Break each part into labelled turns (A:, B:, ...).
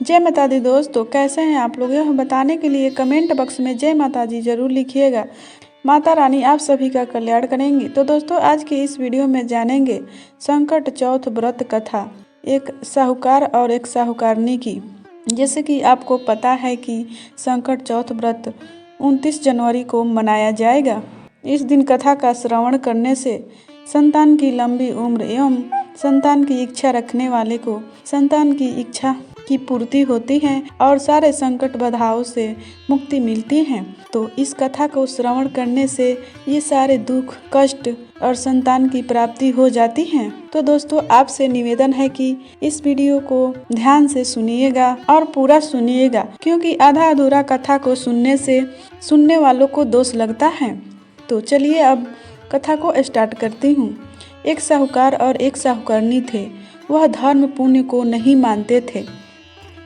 A: जय माता दी दोस्तों, कैसे हैं आप लोग? यह बताने के लिए कमेंट बॉक्स में जय माता जी जरूर लिखिएगा। माता रानी आप सभी का कल्याण करेंगी। तो दोस्तों, आज की इस वीडियो में जानेंगे संकट चौथ व्रत कथा, एक साहूकार और एक साहूकारनी की। जैसे कि आपको पता है कि संकट चौथ व्रत 29 जनवरी को मनाया जाएगा। इस दिन कथा का श्रवण करने से संतान की लंबी उम्र एवं संतान की इच्छा रखने वाले को संतान की इच्छा की पूर्ति होती है और सारे संकट बाधाओं से मुक्ति मिलती है। तो इस कथा को श्रवण करने से ये सारे दुख कष्ट और संतान की प्राप्ति हो जाती है। तो दोस्तों, आपसे निवेदन है कि इस वीडियो को ध्यान से सुनिएगा और पूरा सुनिएगा, क्योंकि आधा अधूरा कथा को सुनने से सुनने वालों को दोष लगता है। तो चलिए अब कथा को स्टार्ट करती हूँ। एक साहूकार और एक साहूकारनी थे। वह धर्म पुण्य को नहीं मानते थे,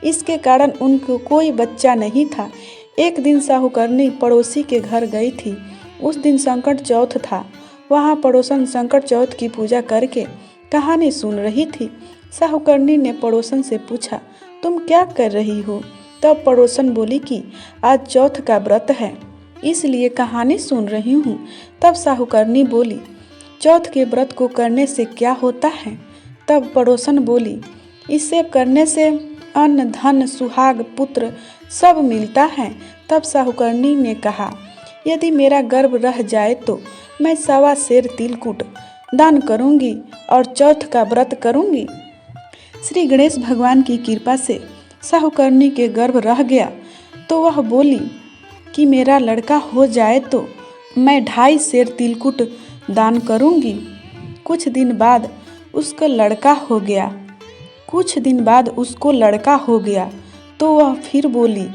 A: इसके कारण उनको कोई बच्चा नहीं था। एक दिन साहूकारनी पड़ोसी के घर गई थी। उस दिन संकट चौथ था। वहाँ पड़ोसन संकट चौथ की पूजा करके कहानी सुन रही थी। साहूकारनी ने पड़ोसन से पूछा, तुम क्या कर रही हो? तब पड़ोसन बोली कि आज चौथ का व्रत है, इसलिए कहानी सुन रही हूँ। तब साहूकारनी बोली, चौथ के व्रत को करने से क्या होता है? तब पड़ोसन बोली, इससे करने से अन्न धन सुहाग पुत्र सब मिलता है। तब साहूकारनी ने कहा, यदि मेरा गर्भ रह जाए तो मैं 1.25 सेर तिलकुट दान करूंगी और चौथ का व्रत करूंगी। श्री गणेश भगवान की कृपा से साहूकारनी के गर्भ रह गया तो वह बोली कि मेरा लड़का हो जाए तो मैं 2.5 सेर तिलकुट दान करूंगी। कुछ दिन बाद उसको लड़का हो गया तो वह फिर बोली,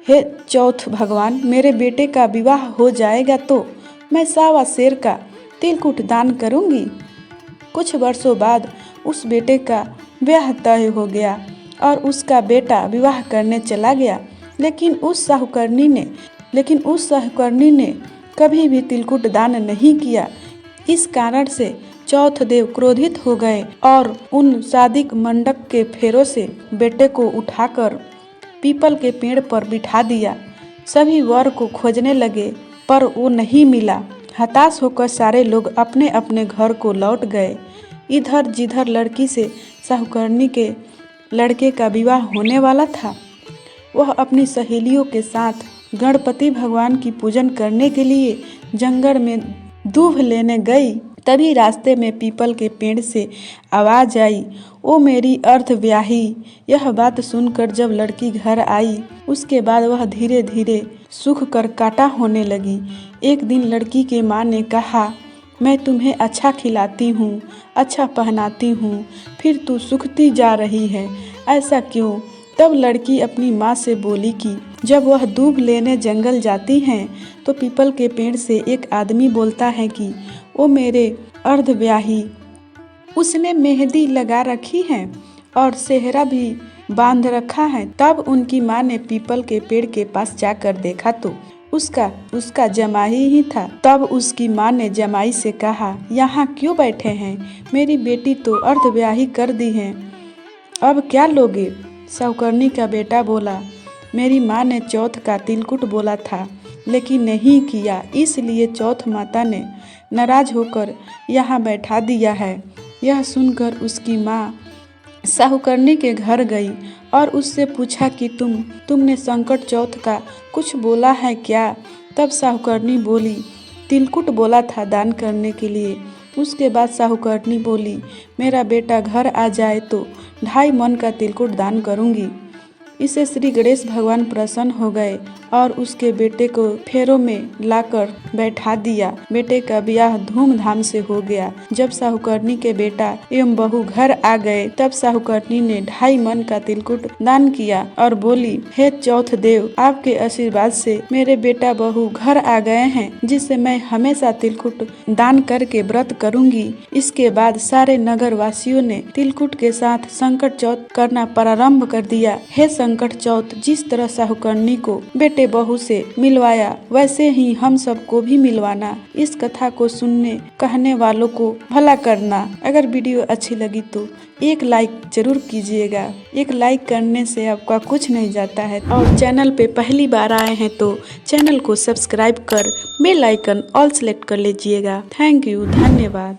A: हे चौथ भगवान, मेरे बेटे का विवाह हो जाएगा तो मैं 1.25 सेर का तिलकुट दान करूंगी। कुछ वर्षों बाद उस बेटे का ब्याह तय हो गया और उसका बेटा विवाह करने चला गया। लेकिन उस साहूकारनी ने कभी भी तिलकुट दान नहीं किया। इस कारण से चौथ देव क्रोधित हो गए और उन शादी मंडप के फेरों से बेटे को उठाकर पीपल के पेड़ पर बिठा दिया। सभी वर को खोजने लगे पर वो नहीं मिला। हताश होकर सारे लोग अपने अपने घर को लौट गए। इधर जिधर लड़की से साहूकारनी के लड़के का विवाह होने वाला था, वह अपनी सहेलियों के साथ गणपति भगवान की पूजन करने के लिए जंगल में दूब लेने गई। तभी रास्ते में पीपल के पेड़ से आवाज आई, ओ मेरी अर्धव्याही। यह बात सुनकर जब लड़की घर आई, उसके बाद वह धीरे धीरे सूख कर काटा होने लगी। एक दिन लड़की के माँ ने कहा, मैं तुम्हें अच्छा खिलाती हूँ, अच्छा पहनाती हूँ, फिर तू सूखती जा रही है, ऐसा क्यों? तब लड़की अपनी माँ से बोली कि जब वह दूब लेने जंगल जाती हैं तो पीपल के पेड़ से एक आदमी बोलता है कि ओ मेरे अर्धव्याही। उसने मेहंदी लगा रखी है और सेहरा भी बांध रखा है। तब उनकी माँ ने पीपल के पेड़ के पास जाकर देखा तो उसका जमाई ही था। तब उसकी माँ ने जमाई से कहा, यहाँ क्यों बैठे हैं? मेरी बेटी तो अर्धव्याही कर दी है, अब क्या लोगे? साहूकारनी का बेटा बोला, मेरी माँ ने चौथ का तिलकुट बोला था लेकिन नहीं किया, इसलिए चौथ माता ने नाराज होकर यहाँ बैठा दिया है। यह सुनकर उसकी माँ साहूकारनी के घर गई और उससे पूछा कि तुमने संकट चौथ का कुछ बोला है क्या? तब साहूकारनी बोली, तिलकुट बोला था दान करने के लिए। उसके बाद साहूकारनी बोली, मेरा बेटा घर आ जाए तो 2.5 मन का तिलकुट दान करूंगी। इससे श्री गणेश भगवान प्रसन्न हो गए और उसके बेटे को फेरों में लाकर बैठा दिया। बेटे का ब्याह धूमधाम से हो गया। जब साहूकारनी के बेटा एवं बहू घर आ गए तब साहूकारनी ने 2.5 मन का तिलकुट दान किया और बोली, हे चौथ देव, आपके आशीर्वाद से मेरे बेटा बहू घर आ गए हैं, जिससे मैं हमेशा तिलकुट दान करके व्रत करूंगी। इसके बाद सारे नगर वासियों ने तिलकुट के साथ संकट चौथ करना प्रारंभ कर दिया। हे संकट चौथ, जिस तरह साहूकारनी को बेटे बेटे बहू से मिलवाया, वैसे ही हम सबको भी मिलवाना। इस कथा को सुनने कहने वालों को भला करना। अगर वीडियो अच्छी लगी तो एक लाइक जरूर कीजिएगा। एक लाइक करने से आपका कुछ नहीं जाता है। और चैनल पे पहली बार आए हैं तो चैनल को सब्सक्राइब कर बेल आइकन ऑल सेलेक्ट कर लीजिएगा। थैंक यू, धन्यवाद।